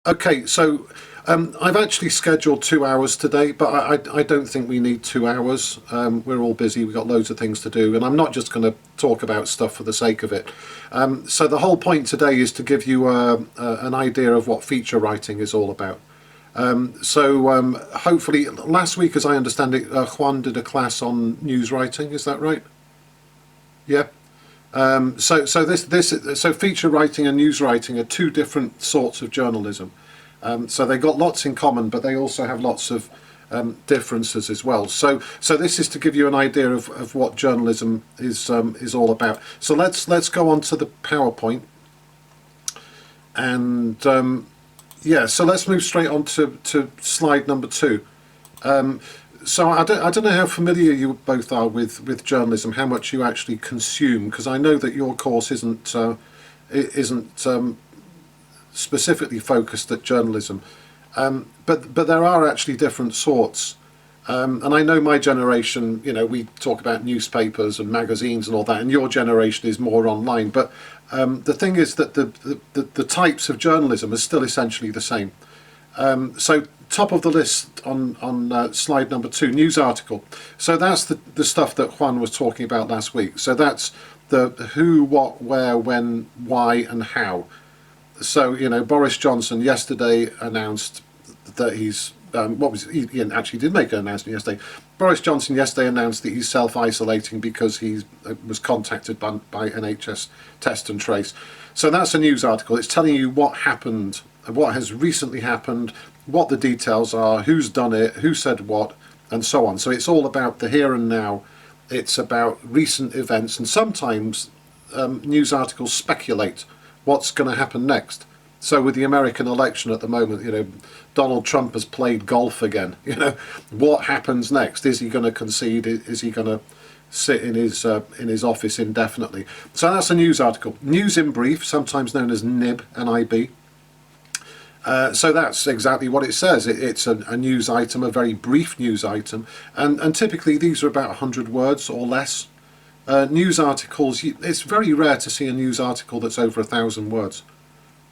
Okay, so I've actually scheduled 2 hours today, but I don't think we need 2 hours. We're all busy, we've got loads of things to do, and I'm not just going to talk about stuff for the sake of it. So the whole point today is to give you an idea of what feature writing is all about. Hopefully, last week, as I understand it, Juan did a class on news writing, is that right? Yeah. So feature writing and news writing are two different sorts of journalism. So they got lots in common, but they also have lots of differences as well. So this is to give you an idea of what journalism is all about. So let's go on to the PowerPoint, and yeah, so let's move straight on to slide number 2. So I don't know how familiar you both are with journalism, how much you actually consume, because I know that your course isn't specifically focused at journalism, but there are actually different sorts. And I know my generation, we talk about newspapers and magazines and all that, and your generation is more online. But the thing is that the types of journalism are still essentially the same. So top of the list on slide number 2, news article. So that's the stuff that Juan was talking about last week. So that's the who, what, where, when, why and how. So, Boris Johnson yesterday announced that he's, he actually did make an announcement yesterday. Boris Johnson yesterday announced that he's self-isolating because he was contacted by NHS Test and Trace. So that's a news article. It's telling you what happened, what has recently happened, what the details are, who's done it, who said what, and so on. So it's all about the here and now. It's about recent events, and sometimes news articles speculate what's going to happen next. So with the American election at the moment, Donald Trump has played golf again. What happens next? Is he going to concede? Is he going to sit in his office indefinitely? So that's a news article. News in brief, sometimes known as NIB, N-I-B. So that's exactly what it says. It's a news item, a very brief news item, and typically these are about 100 words or less. News articles, it's very rare to see a news article that's over 1,000 words.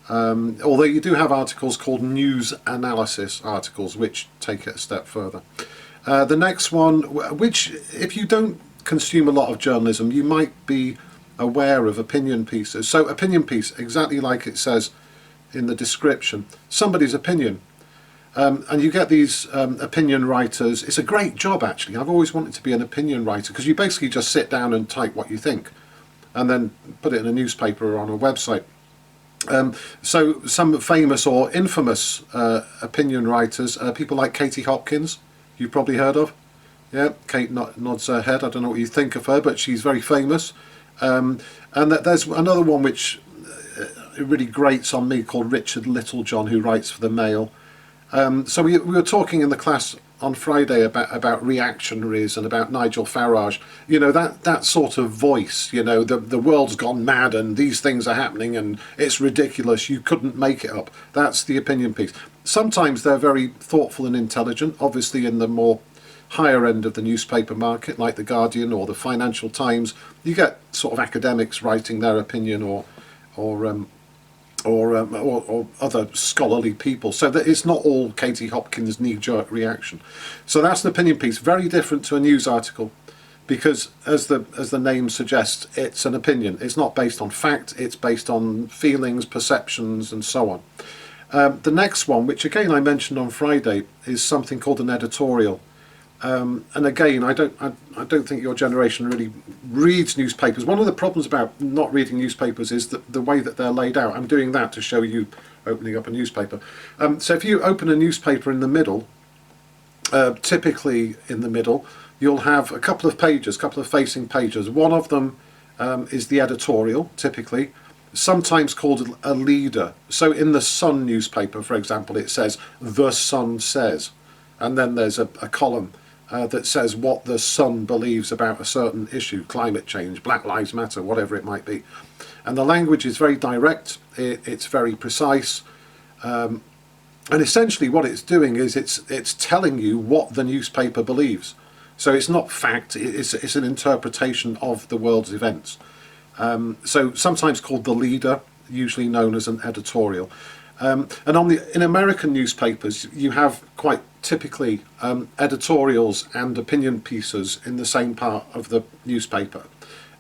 Although you do have articles called news analysis articles, which take it a step further. The next one, which if you don't consume a lot of journalism, you might be aware of opinion pieces. So opinion piece, exactly like it says in the description, somebody's opinion. And you get these opinion writers. It's a great job, actually. I've always wanted to be an opinion writer, because you basically just sit down and type what you think and then put it in a newspaper or on a website. So some famous or infamous opinion writers, people like Katie Hopkins, you've probably heard of. Yeah, Kate nods her head. I don't know what you think of her, but she's very famous. And there's another one which really grates on me, called Richard Littlejohn, who writes for the Mail. So we were talking in the class on Friday about reactionaries and about Nigel Farage. That sort of voice, the world's gone mad and these things are happening and it's ridiculous, you couldn't make it up. That's the opinion piece. Sometimes they're very thoughtful and intelligent, obviously in the more higher end of the newspaper market, like The Guardian or the Financial Times. You get sort of academics writing their opinion or other scholarly people, so that it's not all Katie Hopkins' knee-jerk reaction. So that's an opinion piece, very different to a news article, because as the name suggests, it's an opinion. It's not based on fact, it's based on feelings, perceptions, and so on. The next one, which again I mentioned on Friday, is something called an editorial. And again, I don't think your generation really reads newspapers. One of the problems about not reading newspapers is the way that they're laid out. I'm doing that to show you opening up a newspaper. So if you open a newspaper in the middle, typically in the middle, you'll have a couple of pages, couple of facing pages. One of them is the editorial, typically, sometimes called a leader. So in the Sun newspaper, for example, it says, "The Sun says," and then there's a column that says what the Sun believes about a certain issue, climate change, Black Lives Matter, whatever it might be. And the language is very direct, it's very precise, and essentially what it's doing is it's telling you what the newspaper believes. So it's not fact, it's an interpretation of the world's events. So sometimes called the leader, usually known as an editorial. And in American newspapers, you have quite typically editorials and opinion pieces in the same part of the newspaper.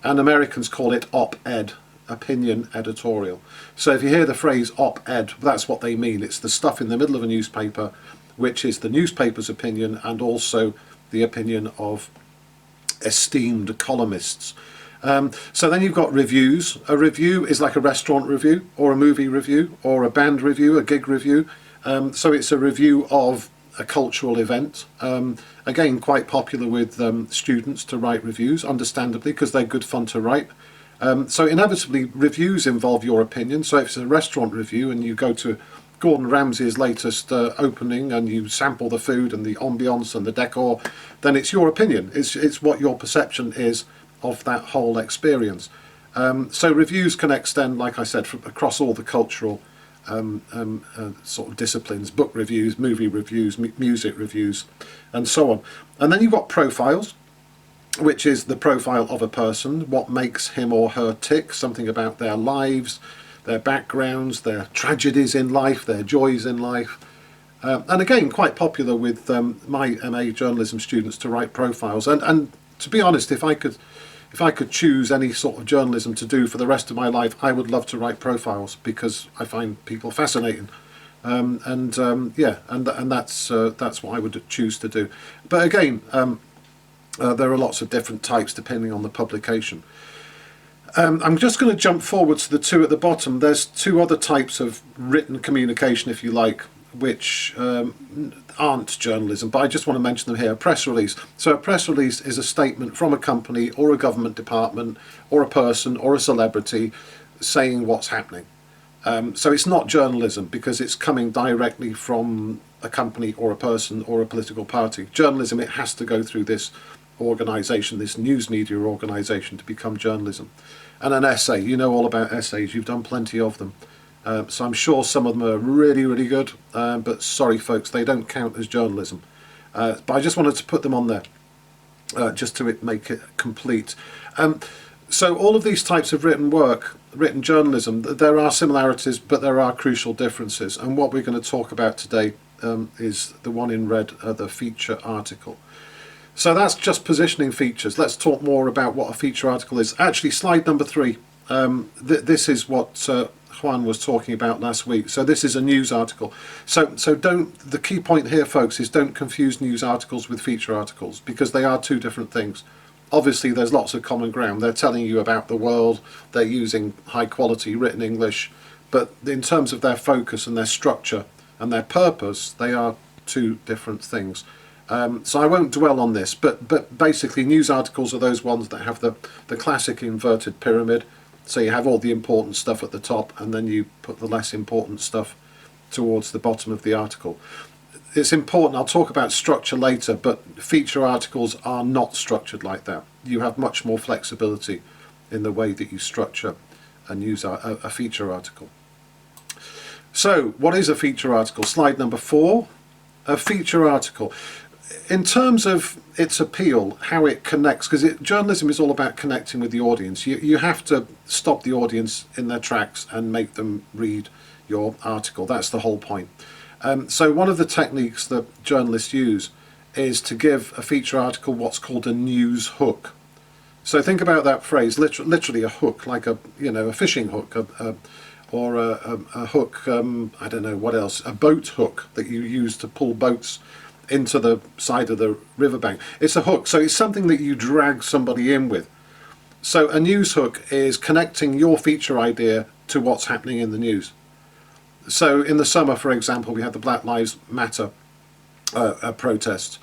And Americans call it op-ed, opinion editorial. So if you hear the phrase op-ed, that's what they mean. It's the stuff in the middle of a newspaper, which is the newspaper's opinion and also the opinion of esteemed columnists. So then you've got reviews. A review is like a restaurant review or a movie review or a band review, a gig review. So it's a review of a cultural event. Again, quite popular with students to write reviews, understandably, because they're good fun to write. So inevitably, reviews involve your opinion. So if it's a restaurant review and you go to Gordon Ramsay's latest opening and you sample the food and the ambience and the decor, then it's your opinion. It's what your perception is of that whole experience. So reviews can extend, like I said, across all the cultural sort of disciplines: book reviews, movie reviews, music reviews, and so on. And then you've got profiles, which is the profile of a person, what makes him or her tick, something about their lives, their backgrounds, their tragedies in life, their joys in life. And again, quite popular with my MA journalism students to write profiles. And to be honest, if I could choose any sort of journalism to do for the rest of my life, I would love to write profiles, because I find people fascinating. And that's what I would choose to do. But again, there are lots of different types depending on the publication. I'm just going to jump forward to the two at the bottom. There's two other types of written communication, if you like, which aren't journalism, but I just want to mention them here. A press release. So a press release is a statement from a company or a government department or a person or a celebrity saying what's happening. So it's not journalism because it's coming directly from a company or a person or a political party. Journalism, it has to go through this organisation, this news media organisation, to become journalism. And an essay, you know all about essays, you've done plenty of them. So I'm sure some of them are really, really good, but sorry folks, they don't count as journalism. But I just wanted to put them on there, just to make it complete. So all of these types of written work, written journalism, there are similarities, but there are crucial differences. And what we're going to talk about today is the one in red, the feature article. So that's just positioning features. Let's talk more about what a feature article is. Actually, slide number 3. This is what Juan was talking about last week. So this is a news article. So the key point here, folks, is don't confuse news articles with feature articles, because they are two different things. Obviously, there's lots of common ground. They're telling you about the world. They're using high quality written English. But in terms of their focus and their structure and their purpose, they are two different things. So I won't dwell on this, but basically news articles are those ones that have the classic inverted pyramid. So you have all the important stuff at the top, and then you put the less important stuff towards the bottom of the article. It's important, I'll talk about structure later, but feature articles are not structured like that. You have much more flexibility in the way that you structure a feature article. So what is a feature article? Slide number 4. A feature article. In terms of its appeal, how it connects, because journalism is all about connecting with the audience. You have to stop the audience in their tracks and make them read your article. That's the whole point. So one of the techniques that journalists use is to give a feature article what's called a news hook. So think about that phrase, literally a hook, like a fishing hook, or a hook, I don't know what else, a boat hook that you use to pull boats into the side of the riverbank. It's a hook, so it's something that you drag somebody in with. So a news hook is connecting your feature idea to what's happening in the news. So in the summer, for example, we had the Black Lives Matter protests.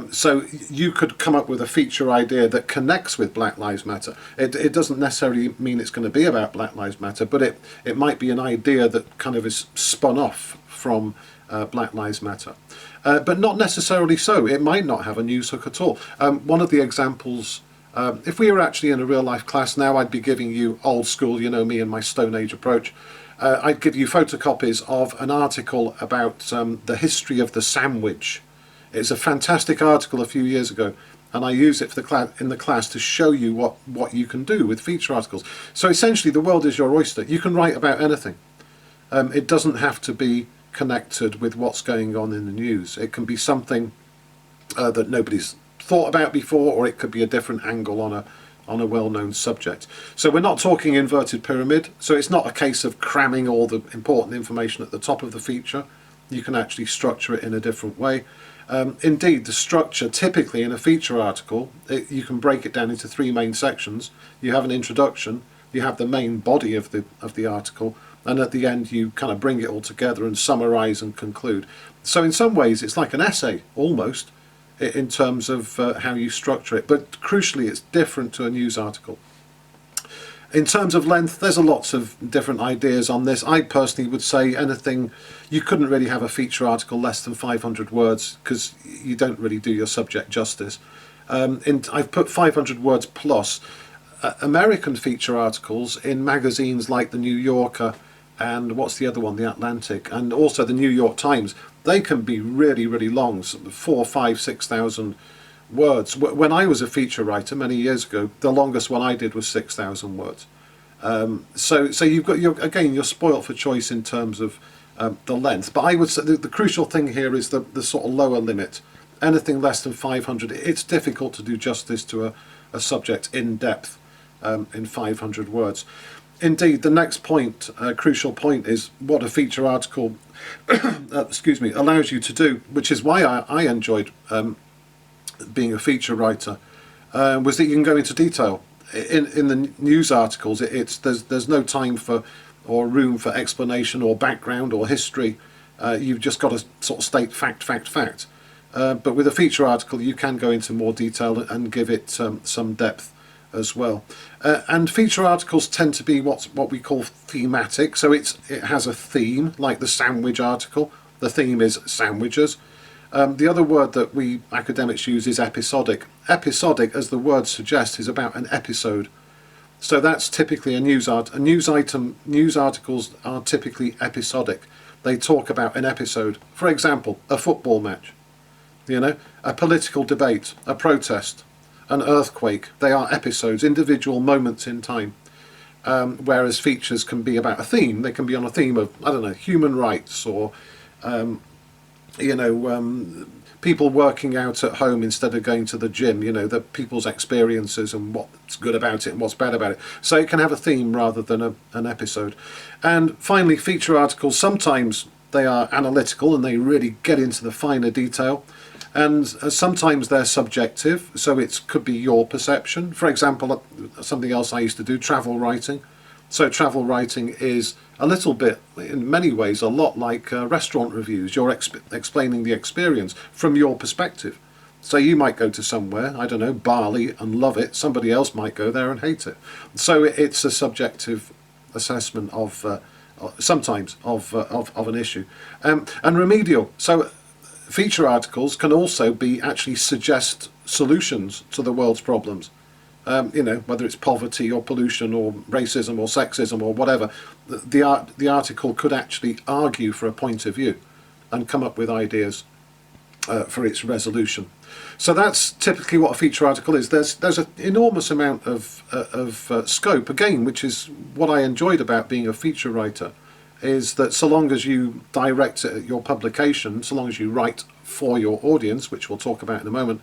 So you could come up with a feature idea that connects with Black Lives Matter. It doesn't necessarily mean it's going to be about Black Lives Matter, but it might be an idea that kind of is spun off from Black Lives Matter. But not necessarily so. It might not have a news hook at all. One of the examples, if we were actually in a real life class now, I'd be giving you old school, you know me and my Stone Age approach. I'd give you photocopies of an article about the history of the sandwich. It's a fantastic article a few years ago, and I use it for in the class to show you what you can do with feature articles. So essentially the world is your oyster. You can write about anything. It doesn't have to be connected with what's going on in the news. It can be something that nobody's thought about before, or it could be a different angle on a well-known subject. So we're not talking inverted pyramid, so it's not a case of cramming all the important information at the top of the feature. You can actually structure it in a different way. Indeed, the structure typically in a feature article, you can break it down into three main sections. You have an introduction, you have the main body of the article, and at the end you kind of bring it all together and summarize and conclude. So in some ways it's like an essay almost, in terms of how you structure it, but crucially it's different to a news article. In terms of length, there's lots of different ideas on this. I personally would say anything, you couldn't really have a feature article less than 500 words because you don't really do your subject justice. I've put 500 words plus. American feature articles in magazines like the New Yorker and what's the other one, the Atlantic, and also the New York Times, they can be really, really long, 4, 5, 6,000 words. When I was a feature writer many years ago, the longest one I did was 6,000 words. So you've got you're spoilt for choice in terms of the length. But I would say the crucial thing here is the sort of lower limit. Anything less than 500, it's difficult to do justice to a subject in depth in 500 words. Indeed, the next point, crucial point, is what a feature article excuse me, allows you to do, which is why I enjoyed being a feature writer, was that you can go into detail. In the news articles, there's no time for or room for explanation or background or history. You've just got to sort of state fact. But with a feature article, you can go into more detail and give it some depth as well. And feature articles tend to be what we call thematic. So it has a theme, like the sandwich article. The theme is sandwiches. The other word that we academics use is episodic. Episodic, as the word suggests, is about an episode. So that's typically a news item. News articles are typically episodic. They talk about an episode. For example, a football match, a political debate, a protest, an earthquake. They are episodes, individual moments in time. Whereas features can be about a theme. They can be on a theme of, I don't know, human rights, or people working out at home instead of going to the gym, the people's experiences and what's good about it and what's bad about it. So it can have a theme rather than an episode. And finally, feature articles, sometimes they are analytical and they really get into the finer detail. And sometimes they're subjective, so it could be your perception. For example, something else I used to do, travel writing. So travel writing is a little bit, in many ways, a lot like restaurant reviews. You're explaining the experience from your perspective. So you might go to somewhere, I don't know, Bali, and love it. Somebody else might go there and hate it. So it's a subjective assessment of sometimes of an issue. And remedial. So feature articles can also be actually suggest solutions to the world's problems. Whether it's poverty or pollution or racism or sexism or whatever, the article could actually argue for a point of view and come up with ideas for its resolution. So that's typically what a feature article is. There's an enormous amount of scope, again, which is what I enjoyed about being a feature writer, is that so long as you direct it at your publication, so long as you write for your audience, which we'll talk about in a moment,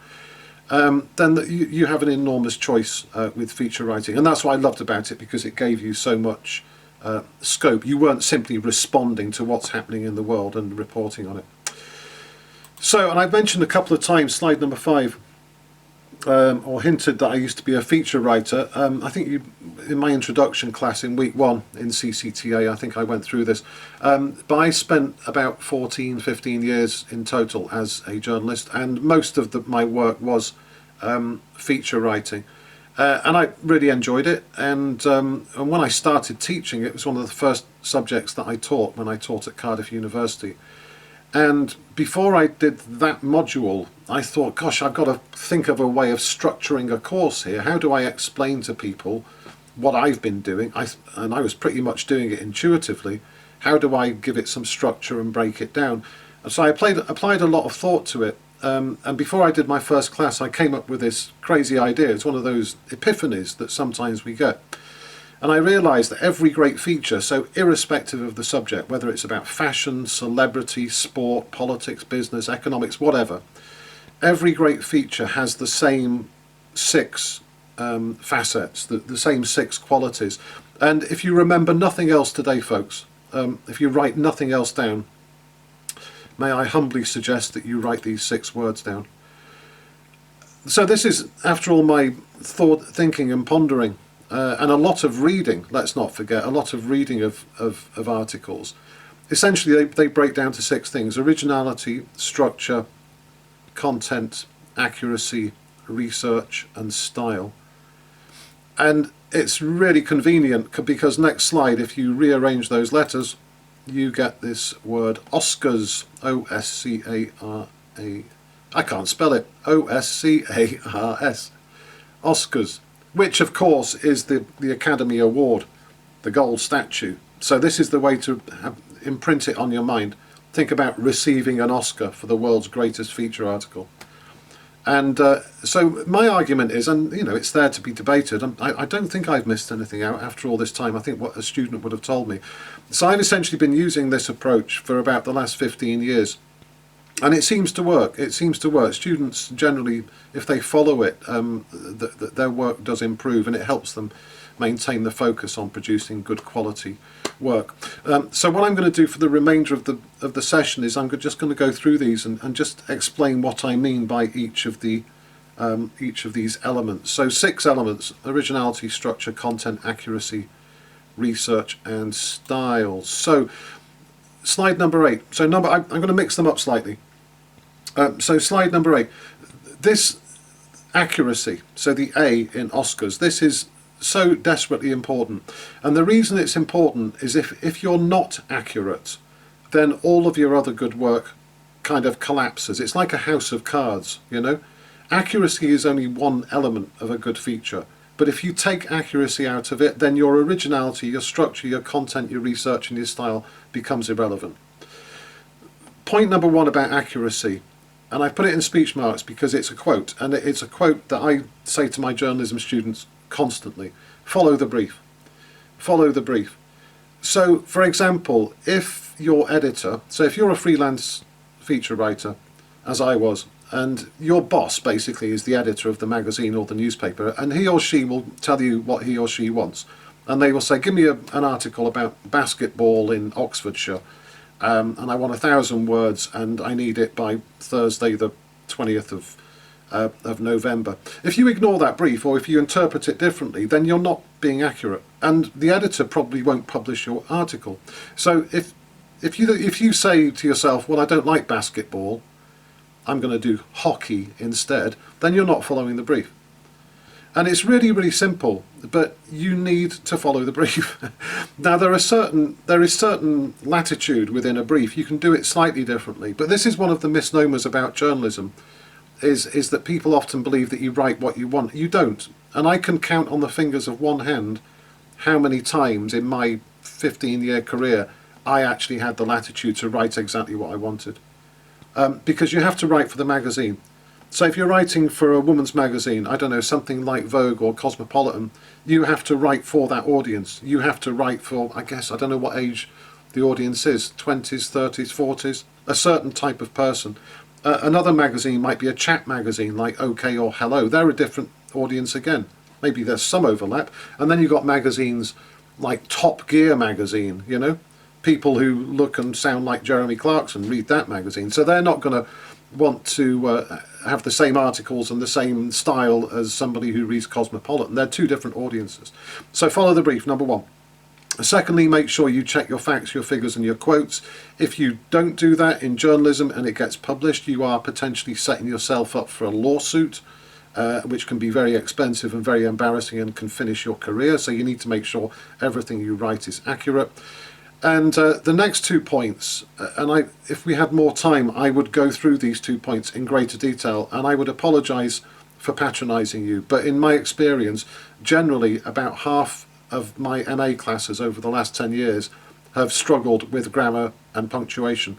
then you have an enormous choice with feature writing. And that's what I loved about it, because it gave you so much scope. You weren't simply responding to what's happening in the world and reporting on it. So, and I've mentioned a couple of times, slide number 5, or hinted that I used to be a feature writer. I think in my introduction class in week 1 in CCTA, I think I went through this. But I spent about 15 years in total as a journalist, and most of my work was feature writing. And I really enjoyed it. And when I started teaching, it was one of the first subjects that I taught when I taught at Cardiff University. And before I did that module, I thought, gosh, I've got to think of a way of structuring a course here. How do I explain to people what I've been doing? And I was pretty much doing it intuitively. How do I give it some structure and break it down? And so I applied a lot of thought to it. And before I did my first class, I came up with this crazy idea. It's one of those epiphanies that sometimes we get. And I realised that every great feature, so irrespective of the subject, whether it's about fashion, celebrity, sport, politics, business, economics, whatever, every great feature has the same six facets, the same six qualities. And if you remember nothing else today, folks, if you write nothing else down, may I humbly suggest that you write these 6 words down. So this is, after all my thinking and pondering, and a lot of reading, let's not forget, a lot of reading of articles. Essentially, they break down to 6 things: originality, structure, content, accuracy, research, and style. And it's really convenient because next slide, if you rearrange those letters, you get this word Oscars, O-S-C-A-R-A. I can't spell it, O-S-C-A-R-S, Oscars, which of course is the Academy Award, the gold statue. So this is the way to imprint it on your mind. Think about receiving an Oscar for the world's greatest feature article. And so my argument is, and you know, it's there to be debated, and I don't think I've missed anything out after all this time. I think what a student would have told me. So I've essentially been using this approach for about the last 15 years. And it seems to work. It seems to work. Students generally, if they follow it, their work does improve, and it helps them maintain the focus on producing good quality work. So what I'm going to do for the remainder of the session is I'm just going to go through these and just explain what I mean by each of these elements. So 6 elements: originality, structure, content, accuracy, research, and style. So slide number 8. So I'm going to mix them up slightly. So slide number 8. This accuracy, so the A in Oscars, this is so desperately important. And the reason it's important is if you're not accurate, then all of your other good work kind of collapses. It's like a house of cards, you know. Accuracy is only one element of a good feature. But if you take accuracy out of it, then your originality, your structure, your content, your research, and your style becomes irrelevant. Point number 1 about accuracy, and I put it in speech marks because it's a quote, and it's a quote that I say to my journalism students constantly: follow the brief. Follow the brief. So, for example, if your editor, so if you're a freelance feature writer, as I was, and your boss basically is the editor of the magazine or the newspaper, and he or she will tell you what he or she wants, and they will say, give me an article about basketball in Oxfordshire, and I want 1,000 words, and I need it by Thursday the 20th of November. If you ignore that brief, or if you interpret it differently, then you're not being accurate, and the editor probably won't publish your article. So if you say to yourself, well, I don't like basketball, I'm going to do hockey instead, then you're not following the brief. And it's really, really simple, but you need to follow the brief. Now there is certain latitude within a brief. You can do it slightly differently, but this is one of the misnomers about journalism, is that people often believe that you write what you want. You don't. And I can count on the fingers of one hand how many times in my 15-year career I actually had the latitude to write exactly what I wanted. Because you have to write for the magazine. So if you're writing for a woman's magazine, I don't know, something like Vogue or Cosmopolitan, you have to write for that audience. You have to write for, I guess, I don't know what age the audience is, 20s, 30s, 40s, a certain type of person. Another magazine might be a chat magazine like OK or Hello. They're a different audience again. Maybe there's some overlap. And then you've got magazines like Top Gear magazine, you know. People who look and sound like Jeremy Clarkson read that magazine. So they're not going to want to have the same articles and the same style as somebody who reads Cosmopolitan. They're 2 different audiences. So follow the brief, number 1. Secondly, make sure you check your facts, your figures and your quotes. If you don't do that in journalism and it gets published, you are potentially setting yourself up for a lawsuit, which can be very expensive and very embarrassing and can finish your career. So you need to make sure everything you write is accurate. And the next 2 points, and if we had more time, I would go through these 2 points in greater detail, and I would apologise for patronising you. But in my experience, generally about half of my MA classes over the last 10 years have struggled with grammar and punctuation.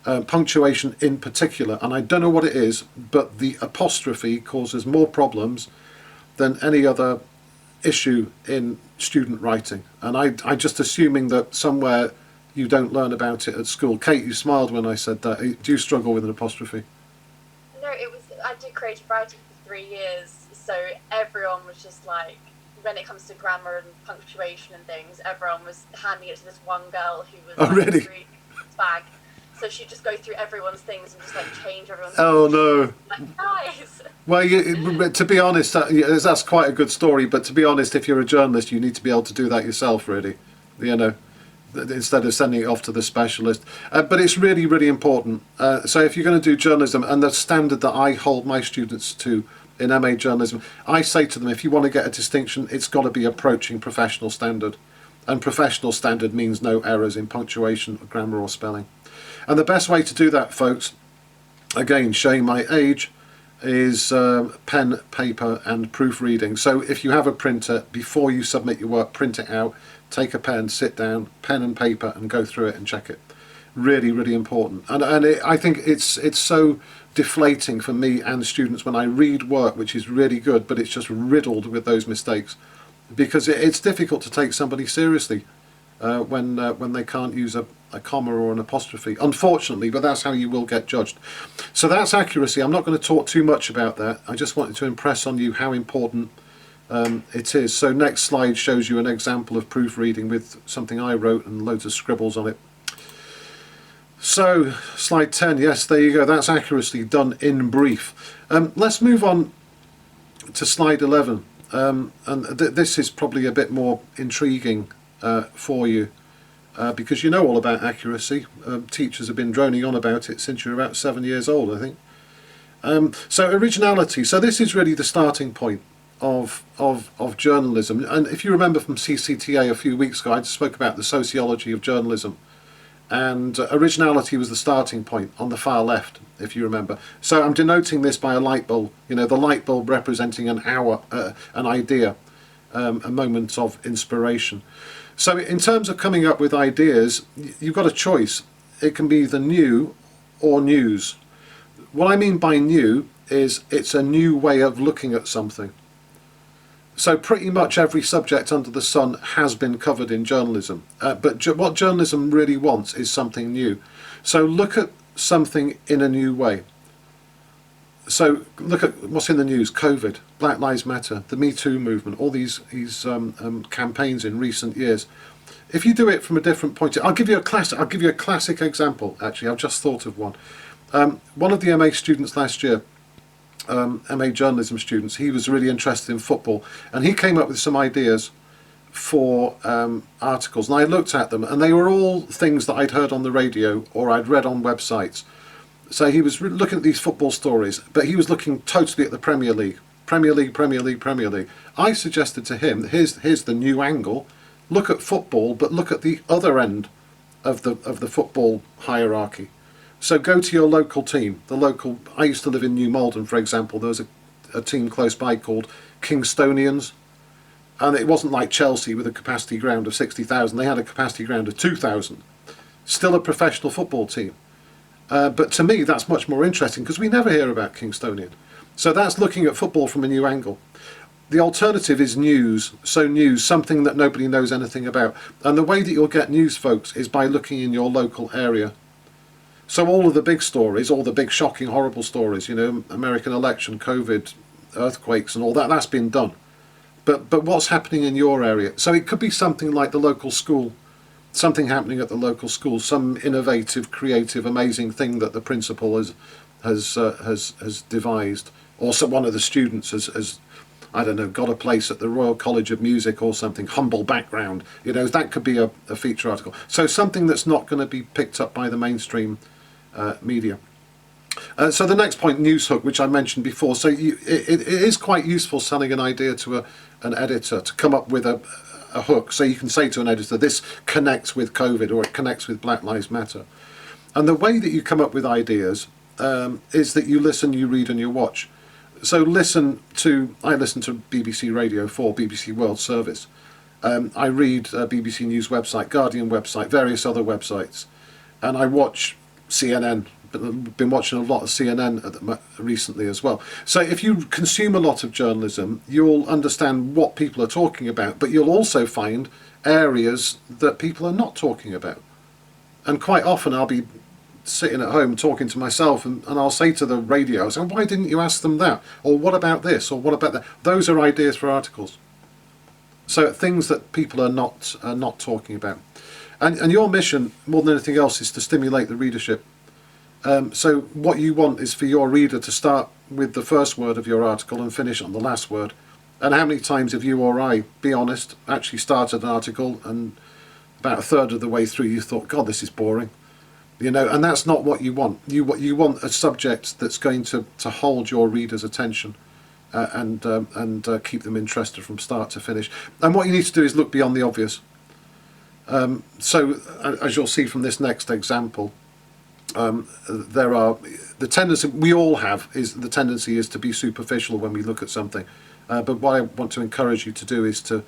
Punctuation in particular, and I don't know what it is, but the apostrophe causes more problems than any other issue in student writing, and I just assuming that somewhere you don't learn about it at school. Kate, you smiled when I said that. Do you struggle with an apostrophe? No, I did creative writing for 3 years, so everyone was just like, when it comes to grammar and punctuation and things, everyone was handing it to this one girl who was really bag. So she'd just go through everyone's things and just like change everyone's. Oh no! Like, guys. Well, to be honest, that's quite a good story. But to be honest, if you're a journalist, you need to be able to do that yourself, really. You know, instead of sending it off to the specialist. But it's really, really important. So if you're going to do journalism, and the standard that I hold my students to in MA journalism, I say to them, if you want to get a distinction, it's got to be approaching professional standard. And professional standard means no errors in punctuation, grammar or spelling. And the best way to do that, folks, again, showing my age, is pen, paper and proofreading. So if you have a printer, before you submit your work, print it out, take a pen, sit down, pen and paper, and go through it and check it. Really, really important. And I think it's so deflating for me and students when I read work which is really good, but it's just riddled with those mistakes, because it's difficult to take somebody seriously when they can't use a comma or an apostrophe, unfortunately, but that's how you will get judged. So that's accuracy. I'm not going to talk too much about that. I just wanted to impress on you how important it is. So next slide shows you an example of proofreading with something I wrote and loads of scribbles on it. So slide 10, yes, there you go, that's accuracy done in brief. Let's move on to slide 11, and this is probably a bit more intriguing for you, because you know all about accuracy. Teachers have been droning on about it since you're about 7 years old, I think. So originality, so this is really the starting point of journalism. And if you remember from CCTA a few weeks ago, I spoke about the sociology of journalism, and originality was the starting point on the far left, if you remember. So I'm denoting this by a light bulb, you know, the light bulb representing an hour, an idea, a moment of inspiration. So in terms of coming up with ideas, you've got a choice. It can be either new or news. What I mean by new is it's a new way of looking at something. So pretty much every subject under the sun has been covered in journalism, but what journalism really wants is something new. So look at something in a new way. So look at what's in the news: COVID, Black Lives Matter, the Me Too movement, all these campaigns in recent years. If you do it from a different point of view, I'll give you a classic example. Actually, I've just thought of one. One of the MA students last year, MA journalism students, he was really interested in football, and he came up with some ideas for articles, and I looked at them, and they were all things that I'd heard on the radio or I'd read on websites. So he was looking at these football stories, but he was looking totally at the Premier League. Premier League, Premier League, Premier League. I suggested to him, here's the new angle. Look at football, but look at the other end of the football hierarchy. So go to your local team. I used to live in New Malden, for example. There was a team close by called Kingstonians, and it wasn't like Chelsea with a capacity ground of 60,000. They had a capacity ground of 2,000. Still a professional football team. But to me, that's much more interesting because we never hear about Kingstonian. So that's looking at football from a new angle. The alternative is news. So news, something that nobody knows anything about. And the way that you'll get news, folks, is by looking in your local area. So all of the big stories, all the big shocking, horrible stories, you know, American election, COVID, earthquakes and all that, that's been done. But what's happening in your area? So it could be something like the local school, something happening at the local school, some innovative, creative, amazing thing that the principal has devised, or one of the students has I don't know, got a place at the Royal College of Music or something, humble background, you know, that could be a feature article. So something that's not going to be picked up by the mainstream media. So the next point, news hook, which I mentioned before. So it is quite useful selling an idea to an editor to come up with a hook. So you can say to an editor, this connects with COVID or it connects with Black Lives Matter. And the way that you come up with ideas is that you listen, you read and you watch. So I listen to BBC Radio 4, BBC World Service. I read BBC News website, Guardian website, various other websites. And I watch CNN, been watching a lot of CNN recently as well. So if you consume a lot of journalism, you'll understand what people are talking about, but you'll also find areas that people are not talking about. And quite often I'll be sitting at home talking to myself, and I'll say to the radio, I'll say, why didn't you ask them that? Or what about this? Or what about that? Those are ideas for articles. So things that people are not talking about. And your mission, more than anything else, is to stimulate the readership. So what you want is for your reader to start with the first word of your article and finish on the last word. And how many times have you or I, be honest, actually started an article and about a third of the way through you thought, God, this is boring. You know, and that's not what you want. You want a subject that's going to hold your reader's attention and keep them interested from start to finish. And what you need to do is look beyond the obvious. So, as you'll see from this next example, there are the tendency we all have is the tendency is to be superficial when we look at something. But what I want to encourage you to do is to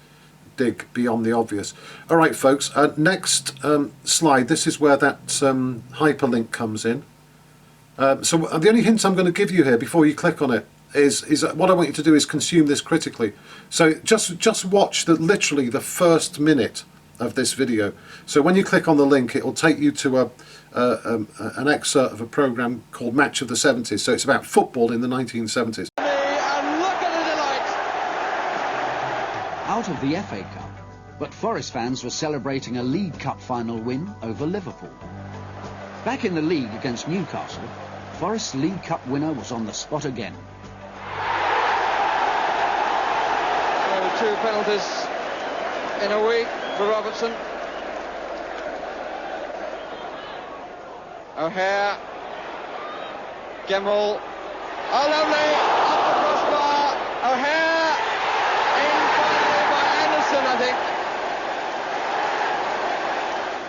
dig beyond the obvious. All right, folks. Next slide. This is where that hyperlink comes in. So the only hint I'm going to give you here before you click on it is what I want you to do is consume this critically. So just watch literally the first minute of this video. So when you click on the link, it will take you to an excerpt of a program called Match of the 70s. So it's about football in the 1970s. And look at the delight! Out of the FA Cup, but Forest fans were celebrating a League Cup final win over Liverpool. Back in the league against Newcastle, Forest's League Cup winner was on the spot again. So 2 penalties in a week for Robertson. O'Hare, Gemmell, oh lovely, off the crossbar, O'Hare, in finally by Anderson, I think.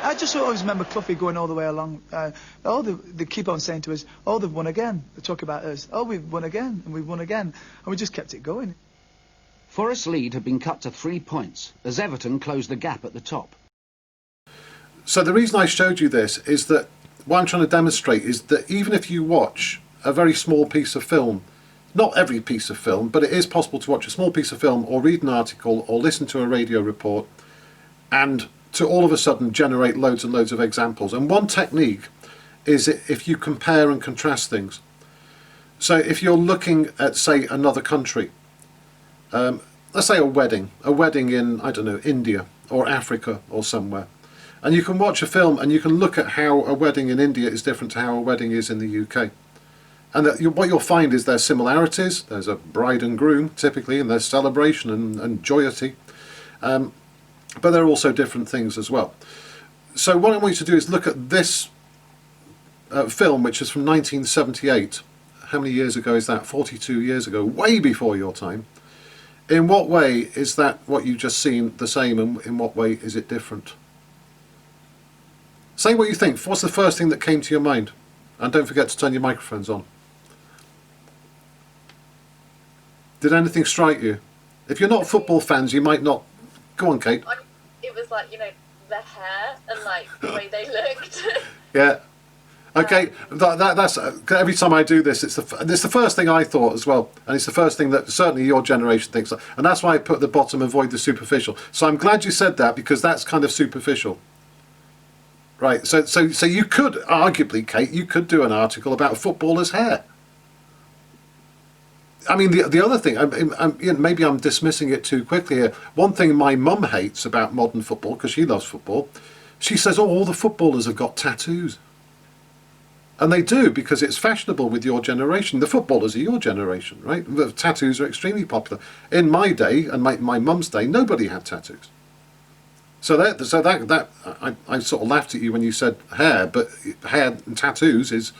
I just always remember Cloughie going all the way along. They keep on saying to us, oh, they've won again. They talk about us, oh, we've won again, and we've won again. And we just kept it going. Forest's lead had been cut to 3 points, as Everton closed the gap at the top. So the reason I showed you this is that what I'm trying to demonstrate is that even if you watch a very small piece of film, not every piece of film, but it is possible to watch a small piece of film or read an article or listen to a radio report and to all of a sudden generate loads and loads of examples. And one technique is if you compare and contrast things. So if you're looking at, say, another country, let's say a wedding in, I don't know, India or Africa or somewhere, and you can watch a film and you can look at how a wedding in India is different to how a wedding is in the UK. And what you'll find is there's similarities. There's a bride and groom, typically, and there's celebration and joyity. But there are also different things as well. So what I want you to do is look at this film, which is from 1978. How many years ago is that? 42 years ago, way before your time. In what way is that what you've just seen the same, and in what way is it different? Say what you think. What's the first thing that came to your mind? And don't forget to turn your microphones on. Did anything strike you? If you're not football fans, you might not. Go on, Kate. It was like, you know, the hair and like the way they looked. Yeah. Okay. That's every time I do this, it's the first thing I thought as well, and it's the first thing that certainly your generation thinks. And that's why I put at the bottom, avoid the superficial. So I'm glad you said that, because that's kind of superficial. Right, so you could, arguably, Kate, you could do an article about footballers' hair. I mean, the other thing, maybe I'm dismissing it too quickly here. One thing my mum hates about modern football, because she loves football, she says, oh, all the footballers have got tattoos. And they do, because it's fashionable with your generation. The footballers are your generation, right? The tattoos are extremely popular. In my day, and my mum's day, nobody had tattoos. So that I sort of laughed at you when you said hair, but hair and tattoos is,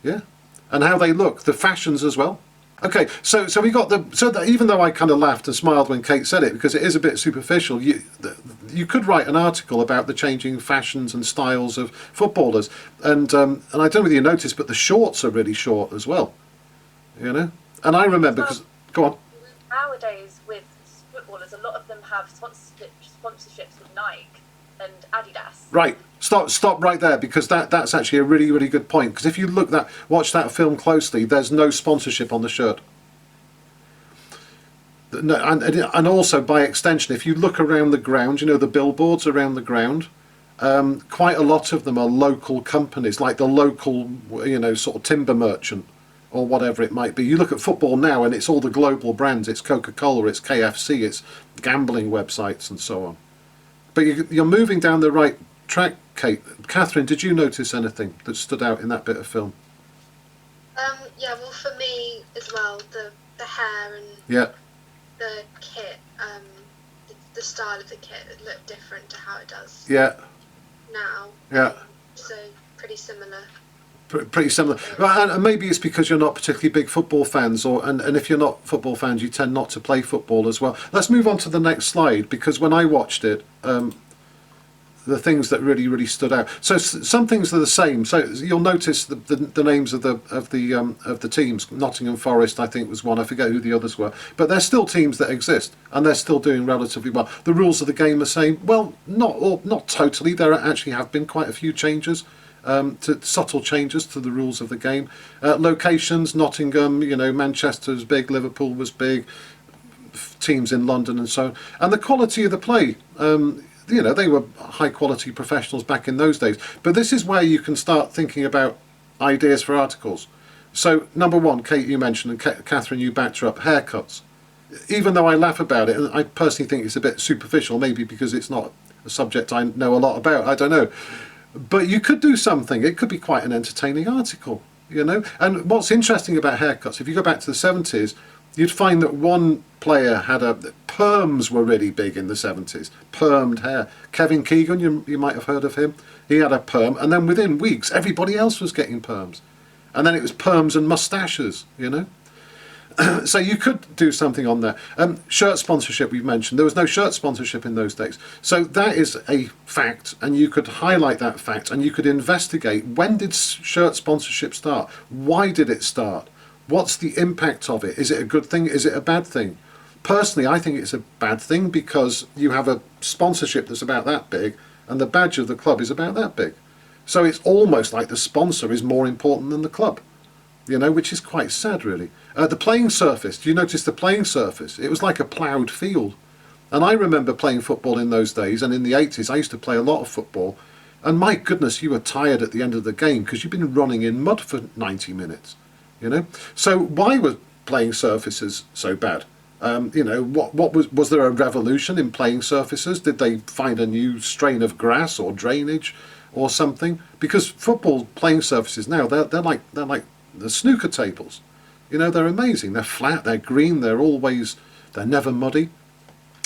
yeah, and how they look, the fashions as well. Okay, so we got that even though I kind of laughed and smiled when Kate said it, because it is a bit superficial, you could write an article about the changing fashions and styles of footballers, and I don't know whether you noticed, but the shorts are really short as well, you know. And I remember, because go on. Nowadays with footballers, a lot of them have sponsorships with Nike, and Adidas. Right. Stop right there, because that's actually a really, really good point. Because if you watch that film closely, there's no sponsorship on the shirt. No, and also by extension, if you look around the ground, you know, the billboards around the ground, quite a lot of them are local companies, like the local, you know, sort of timber merchant or whatever it might be. You look at football now and it's all the global brands. It's Coca-Cola, it's KFC, it's gambling websites and so on. But you're moving down the right track, Kate. Catherine, did you notice anything that stood out in that bit of film? Yeah, well, for me as well, the hair and Yeah. the kit, the style of the kit looked different to how it does now. Yeah. So pretty similar. Pretty similar. And maybe it's because you're not particularly big football fans, and if you're not football fans, you tend not to play football as well. Let's move on to the next slide, because when I watched it, the things that really, really stood out. So some things are the same. So you'll notice the names of the teams. Nottingham Forest, I think, was one. I forget who the others were. But they're still teams that exist, and they're still doing relatively well. The rules of the game are the same. Well, not totally. There actually have been quite a few changes, subtle changes to the rules of the game. Locations: Nottingham, you know, Manchester's big, Liverpool was big, teams in London and so on. And the quality of the play. You know, they were high quality professionals back in those days. But this is where you can start thinking about ideas for articles. So number one, Kate, you mentioned, and Catherine, you backed her up, haircuts. Even though I laugh about it, and I personally think it's a bit superficial, maybe because it's not a subject I know a lot about, I don't know. But you could do something. It could be quite an entertaining article, you know. And what's interesting about haircuts, if you go back to the 70s, you'd find that one player had perms were really big in the 70s. Permed hair. Kevin Keegan, you might have heard of him. He had a perm, and then within weeks, everybody else was getting perms. And then it was perms and moustaches, you know. So you could do something on there. Shirt sponsorship, we've mentioned. There was no shirt sponsorship in those days. So that is a fact, and you could highlight that fact, and you could investigate, when did shirt sponsorship start? Why did it start? What's the impact of it? Is it a good thing? Is it a bad thing? Personally, I think it's a bad thing, because you have a sponsorship that's about that big, and the badge of the club is about that big. So it's almost like the sponsor is more important than the club, you know, which is quite sad, really. The playing surface, do you notice the playing surface? It was like a ploughed field. And I remember playing football in those days, and in the 80s I used to play a lot of football, and my goodness, you were tired at the end of the game because you've been running in mud for 90 minutes. You know, so why were playing surfaces so bad? You know, what was there a revolution in playing surfaces? Did they find a new strain of grass or drainage or something? Because football playing surfaces now, they're like the snooker tables. You know, they're amazing. They're flat, they're green, they're never muddy.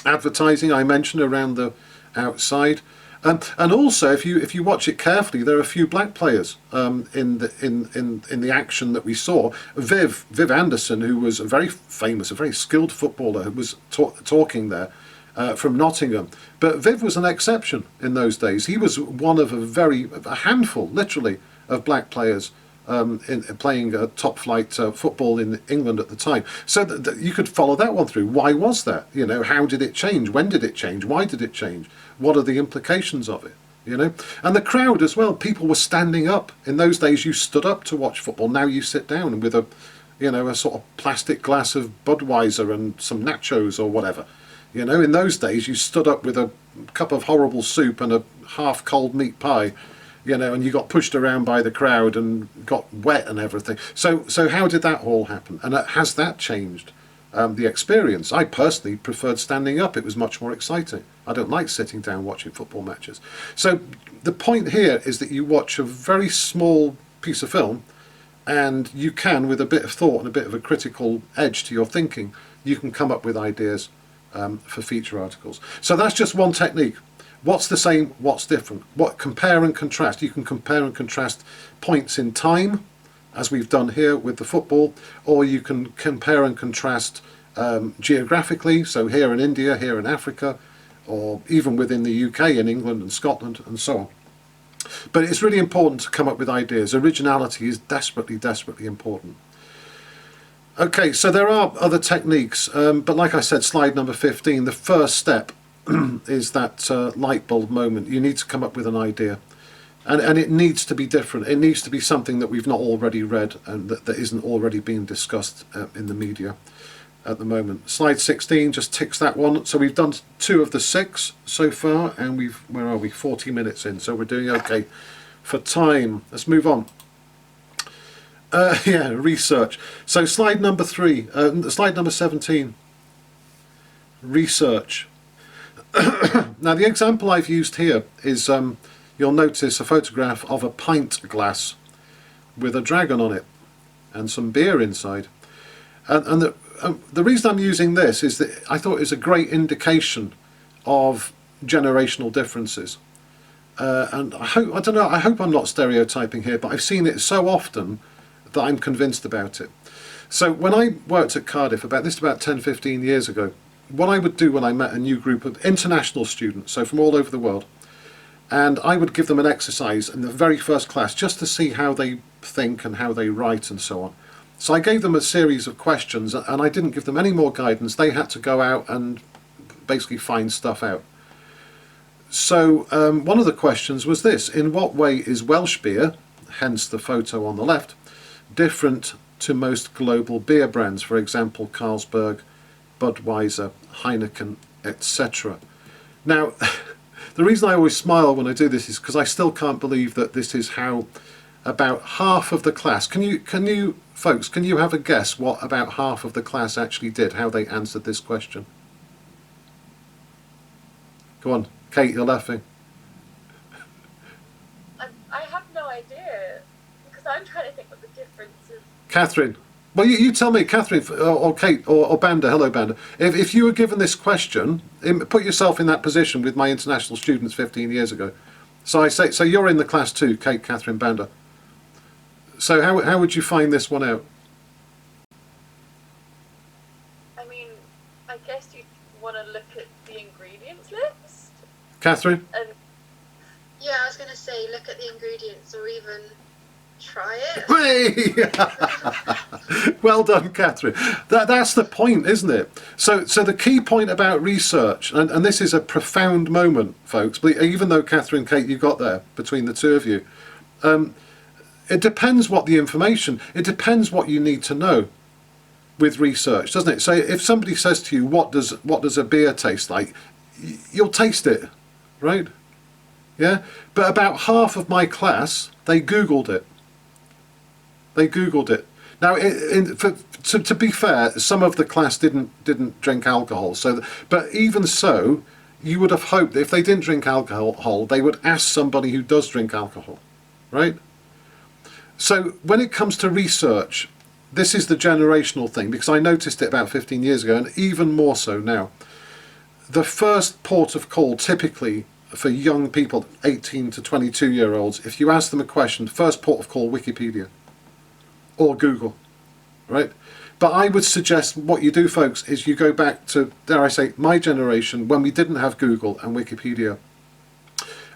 Advertising, I mentioned, around the outside. And also, if you watch it carefully, there are a few black players in the action that we saw. Viv Anderson, who was a very famous, a very skilled footballer, who was talking there from Nottingham. But Viv was an exception in those days. He was one of a handful, literally, of black players playing top flight football in England at the time. So you could follow that one through. Why was that? You know, how did it change? When did it change? Why did it change? What are the implications of it? You know, and the crowd as well. People were standing up. In those days, you stood up to watch football. Now you sit down with a sort of plastic glass of Budweiser and some nachos or whatever. You know, in those days, you stood up with a cup of horrible soup and a half-cold meat pie. You know, and you got pushed around by the crowd and got wet and everything. So how did that all happen? And has that changed the experience? I personally preferred standing up. It was much more exciting. I don't like sitting down watching football matches. So the point here is that you watch a very small piece of film, and you can, with a bit of thought and a bit of a critical edge to your thinking, you can come up with ideas for feature articles. So that's just one technique. What's the same, what's different? What compare and contrast? You can compare and contrast points in time, as we've done here with the football, or you can compare and contrast geographically, so here in India, here in Africa, or even within the UK, in England and Scotland, and so on. But it's really important to come up with ideas. Originality is desperately, desperately important. Okay, so there are other techniques, but like I said, slide number 15, the first step is that light bulb moment. You need to come up with an idea. And it needs to be different. It needs to be something that we've not already read and that isn't already being discussed in the media at the moment. Slide 16 just ticks that one. So we've done 2 of the 6 so far, and where are we? 40 minutes in. So we're doing okay for time. Let's move on. Yeah, research. So slide number 3, slide number 17. Research. Now the example I've used here is, you'll notice a photograph of a pint glass with a dragon on it and some beer inside. And the reason I'm using this is that I thought it was a great indication of generational differences. And I hope I'm not stereotyping here, but I've seen it so often that I'm convinced about it. So when I worked at Cardiff about 10-15 years ago, what I would do when I met a new group of international students, so from all over the world, and I would give them an exercise in the very first class just to see how they think and how they write and so on. So I gave them a series of questions, and I didn't give them any more guidance. They had to go out and basically find stuff out. So one of the questions was this: in what way is Welsh beer, hence the photo on the left, different to most global beer brands, for example Carlsberg, Budweiser, Heineken, etc. Now, the reason I always smile when I do this is because I still can't believe that this is how about half of the class, can you folks, can you have a guess what about half of the class actually did, how they answered this question? Go on, Kate, you're laughing. I have no idea, because I'm trying to think what the difference is. Catherine. Well, you tell me, Catherine, or Kate, or Banda. Hello, Banda. If you were given this question, put yourself in that position with my international students 15 years ago. So I say, so you're in the class too, Kate, Catherine, Banda. So how would you find this one out? I mean, I guess you'd want to look at the ingredients list. Catherine? Yeah, I was going to say look at the ingredients or even try it. Hey! Well done, Catherine. That's the point, isn't it? So the key point about research, and this is a profound moment, folks, but even though Catherine, Kate, you got there between the two of you, it depends what the information, it depends what you need to know with research, doesn't it? So if somebody says to you, what does a beer taste like, you'll taste it, right? Yeah? But about half of my class, they Googled it. They Googled it. Now, to be fair, some of the class didn't drink alcohol. But even so, you would have hoped that if they didn't drink alcohol, they would ask somebody who does drink alcohol, right? So when it comes to research, this is the generational thing, because I noticed it about 15 years ago, and even more so now. The first port of call, typically for young people, 18 to 22-year-olds, if you ask them a question, first port of call, Wikipedia or Google, right? But I would suggest what you do, folks, is you go back to, dare I say, my generation, when we didn't have Google and Wikipedia.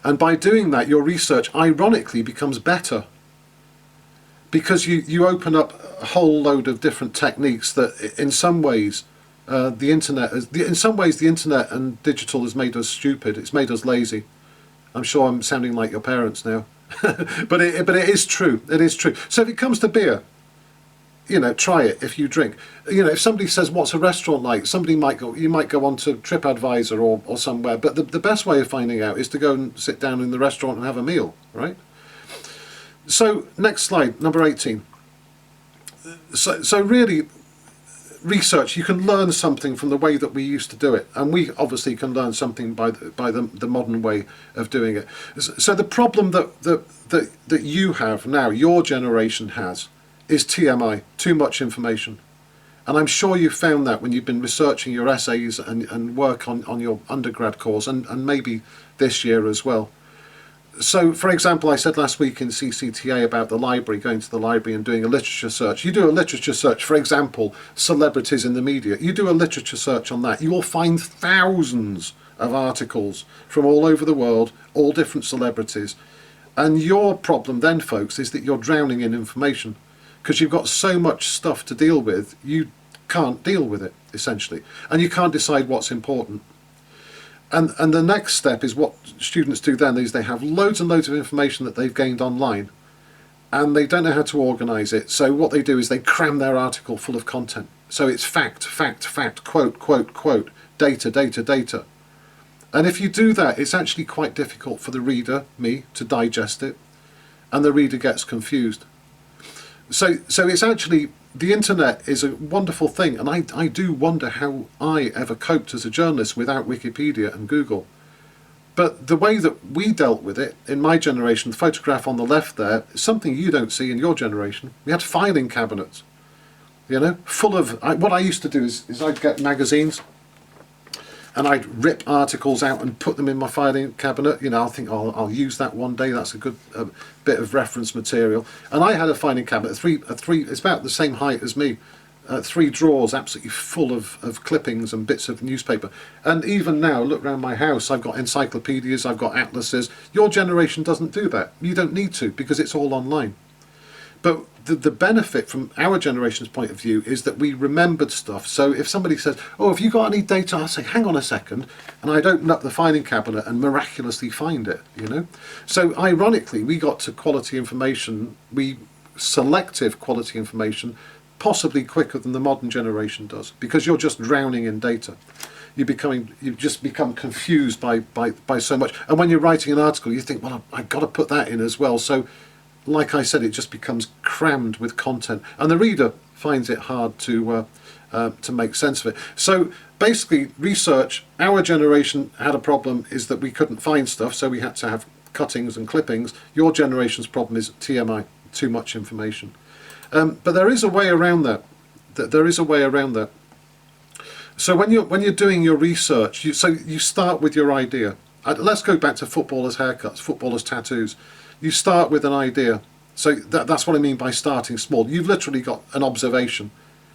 And by doing that, your research, ironically, becomes better. Because you open up a whole load of different techniques that, in some ways, the internet and digital has made us stupid. It's made us lazy. I'm sure I'm sounding like your parents now, but it is true. It is true. So if it comes to beer, you know, try it if you drink. You know, if somebody says, "What's a restaurant like?" You might go on to TripAdvisor or somewhere. But the best way of finding out is to go and sit down in the restaurant and have a meal, right? So next slide, number 18. So really, research, you can learn something from the way that we used to do it, and we obviously can learn something by the modern way of doing it. So the problem that you have now, your generation has, is TMI, too much information. And I'm sure you've found that when you've been researching your essays and work on your undergrad course, and maybe this year as well. So, for example, I said last week in CCTA about the library, going to the library and doing a literature search. You do a literature search, for example, celebrities in the media. You do a literature search on that. You will find thousands of articles from all over the world, all different celebrities. And your problem then, folks, is that you're drowning in information. Because you've got so much stuff to deal with, you can't deal with it, essentially. And you can't decide what's important. And the next step is what students do then is they have loads and loads of information that they've gained online, and they don't know how to organise it. So what they do is they cram their article full of content. So it's fact, fact, fact, quote, quote, quote, data, data, data. And if you do that, it's actually quite difficult for the reader, me, to digest it, and the reader gets confused. So it's actually, the internet is a wonderful thing, and I do wonder how I ever coped as a journalist without Wikipedia and Google. But the way that we dealt with it in my generation, the photograph on the left there, is something you don't see in your generation. We had filing cabinets, you know, full of, what I used to do is I'd get magazines, and I'd rip articles out and put them in my filing cabinet. You know, I'll think, oh, I'll use that one day. That's a good bit of reference material. And I had a filing cabinet, it's about the same height as me, 3 drawers absolutely full of clippings and bits of newspaper. And even now, look around my house, I've got encyclopedias, I've got atlases. Your generation doesn't do that. You don't need to, because it's all online. But the benefit from our generation's point of view is that we remembered stuff. So if somebody says, oh, have you got any data? I'll say, hang on a second. And I'd open up the filing cabinet and miraculously find it, you know. So ironically, we got to quality information, selective quality information, possibly quicker than the modern generation does, because you're just drowning in data. You just become confused by so much. And when you're writing an article, you think, well, I've got to put that in as well. So like I said, it just becomes crammed with content, and the reader finds it hard to make sense of it. So basically, research, our generation had a problem is that we couldn't find stuff, so we had to have cuttings and clippings. Your generation's problem is TMI, too much information. But there is a way around that. There is a way around that. So when you're doing your research, you start with your idea. Let's go back to footballers' haircuts, footballers' tattoos. You start with an idea. So that's what I mean by starting small. You've literally got an observation.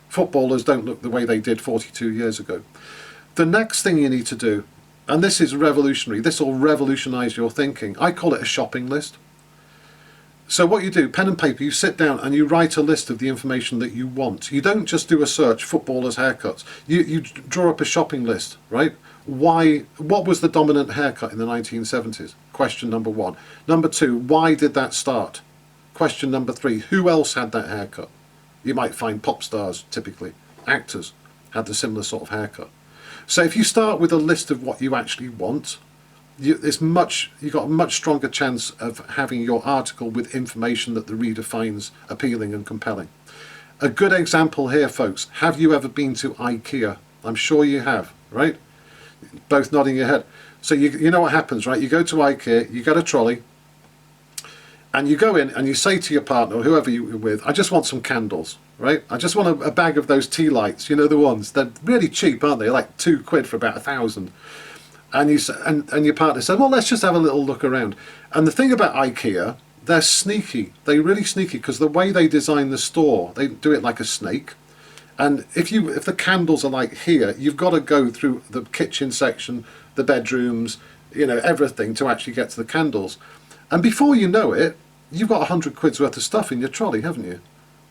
Footballers don't look the way they did 42 years ago. The next thing you need to do, and this is revolutionary, this will revolutionise your thinking. I call it a shopping list. So what you do, pen and paper, you sit down and you write a list of the information that you want. You don't just do a search, footballers' haircuts. You draw up a shopping list, right? What was the dominant haircut in the 1970s? Question number 1. Number 2, why did that start? Question number 3, who else had that haircut? You might find pop stars, typically. Actors had the similar sort of haircut. So if you start with a list of what you actually want, you've got a much stronger chance of having your article with information that the reader finds appealing and compelling. A good example here, folks. Have you ever been to IKEA? I'm sure you have, right? Both nodding your head. So you know what happens, right? You go to IKEA, you get a trolley, and you go in and you say to your partner or whoever you're with, I just want some candles, right? I just want a bag of those tea lights, you know, the ones. They're really cheap, aren't they? They're like £2 for about 1,000. And your partner said, well, let's just have a little look around. And the thing about IKEA, they're sneaky. They're really sneaky because the way they design the store, they do it like a snake. And if the candles are like here, you've got to go through the kitchen section, the bedrooms, you know, everything to actually get to the candles. And before you know it, you've got £100 worth of stuff in your trolley, haven't you?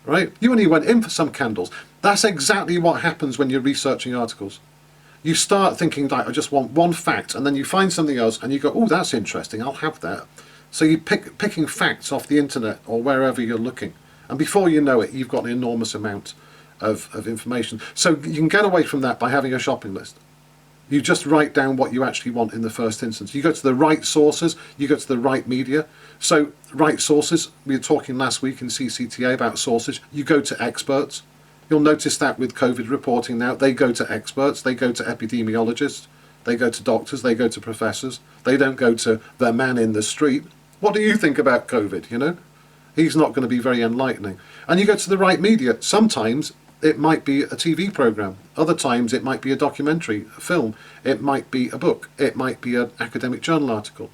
Right? You only went in for some candles. That's exactly what happens when you're researching articles. You start thinking, like, I just want one fact, and then you find something else, and you go, oh, that's interesting, I'll have that. So you're picking facts off the internet or wherever you're looking. And before you know it, you've got an enormous amount of information. So you can get away from that by having a shopping list. You just write down what you actually want in the first instance. You go to the right sources, you go to the right media. So right sources, we were talking last week in CCTA about sources. You go to experts. You'll notice that with COVID reporting now, they go to experts, they go to epidemiologists, they go to doctors, they go to professors. They don't go to the man in the street. What do you think about COVID, you know? He's not going to be very enlightening. And you go to the right media. Sometimes it might be a TV program. Other times it might be a documentary, a film. It might be a book. It might be an academic journal article.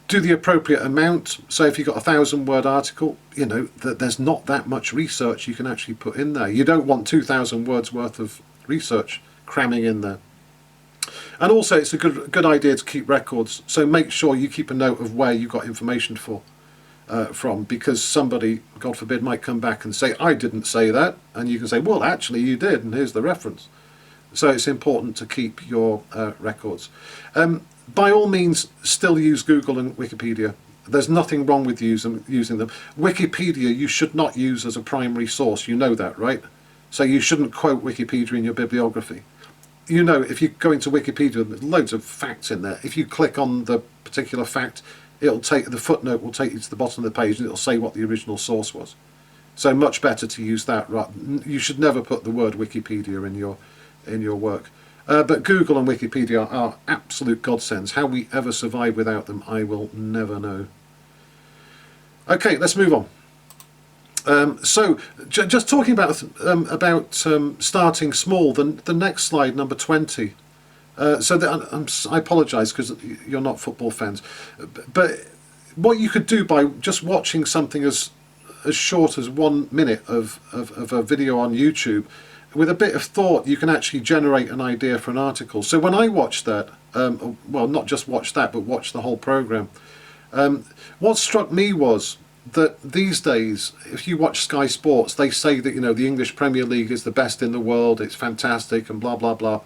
Do the appropriate amount. So if you've got a 1,000-word article, you know, there's not that much research you can actually put in there. You don't want 2,000 words worth of research cramming in there. And also it's a good idea to keep records. So make sure you keep a note of where you got information from, because somebody, God forbid, might come back and say, I didn't say that. And you can say, well, actually you did, and here's the reference. So it's important to keep your records. By all means, still use Google and Wikipedia. There's nothing wrong with using them. Wikipedia you should not use as a primary source. You know that, right? So you shouldn't quote Wikipedia in your bibliography. You know, if you go into Wikipedia, there's loads of facts in there. If you click on the particular fact, it'll take the footnote will take you to the bottom of the page and it'll say what the original source was. So much better to use that. Right? You should never put the word Wikipedia in your work. But Google and Wikipedia are absolute godsends. How we ever survive without them, I will never know. Okay, let's move on. So, just talking about starting small. The next slide, number 20. I apologise because you're not football fans, but what you could do by just watching something as short as 1 minute of a video on YouTube, with a bit of thought, you can actually generate an idea for an article. So when I watched that, well, not just watch that, but watch the whole programme, what struck me was that these days, if you watch Sky Sports, they say that, you know, the English Premier League is the best in the world, it's fantastic, and blah, blah, blah.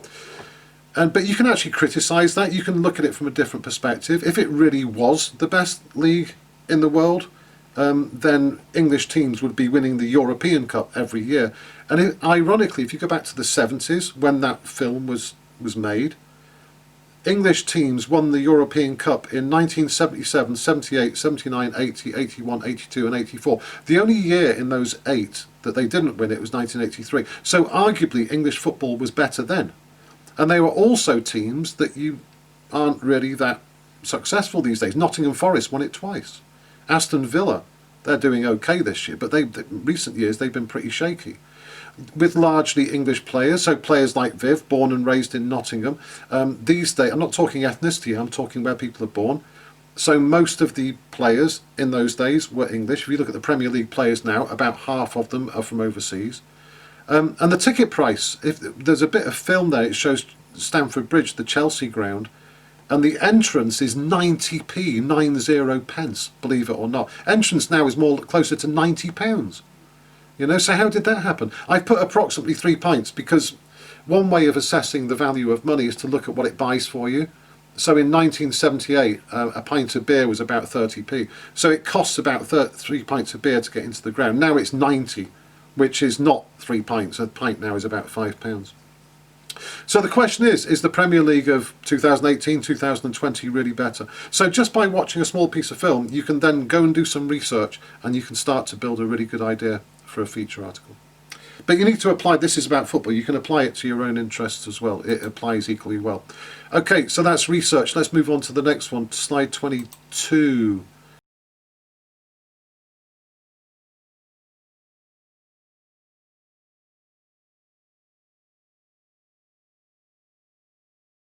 But you can actually criticise that. You can look at it from a different perspective. If it really was the best league in the world, then English teams would be winning the European Cup every year. And ironically, if you go back to the 70s, when that film was made, English teams won the European Cup in 1977, 78, 79, 80, 81, 82 and 84. The only year in those 8 that they didn't win it was 1983. So arguably English football was better then. And they were also teams that you aren't really that successful these days. Nottingham Forest won it twice. Aston Villa, they're doing okay this year, but recent years they've been pretty shaky. With largely English players, so players like Viv, born and raised in Nottingham. These days, I'm not talking ethnicity, I'm talking where people are born. So most of the players in those days were English. If you look at the Premier League players now, about half of them are from overseas. And the ticket price, if there's a bit of film there, it shows Stamford Bridge, the Chelsea ground, and the entrance is 90p, 90 pence, believe it or not. Entrance now is more closer to £90. You know, so how did that happen? I put approximately 3 pints because one way of assessing the value of money is to look at what it buys for you. So in 1978, a pint of beer was about 30p. So it costs about 3 pints of beer to get into the ground. Now it's 90, which is not 3 pints. A pint now is about £5. So the question is the Premier League of 2018, 2020 really better? So just by watching a small piece of film, you can then go and do some research and you can start to build a really good idea for a feature article. But you need to apply, this is about football, you can apply it to your own interests as well. It applies equally well. Okay, so that's research. Let's move on to the next one, slide 22.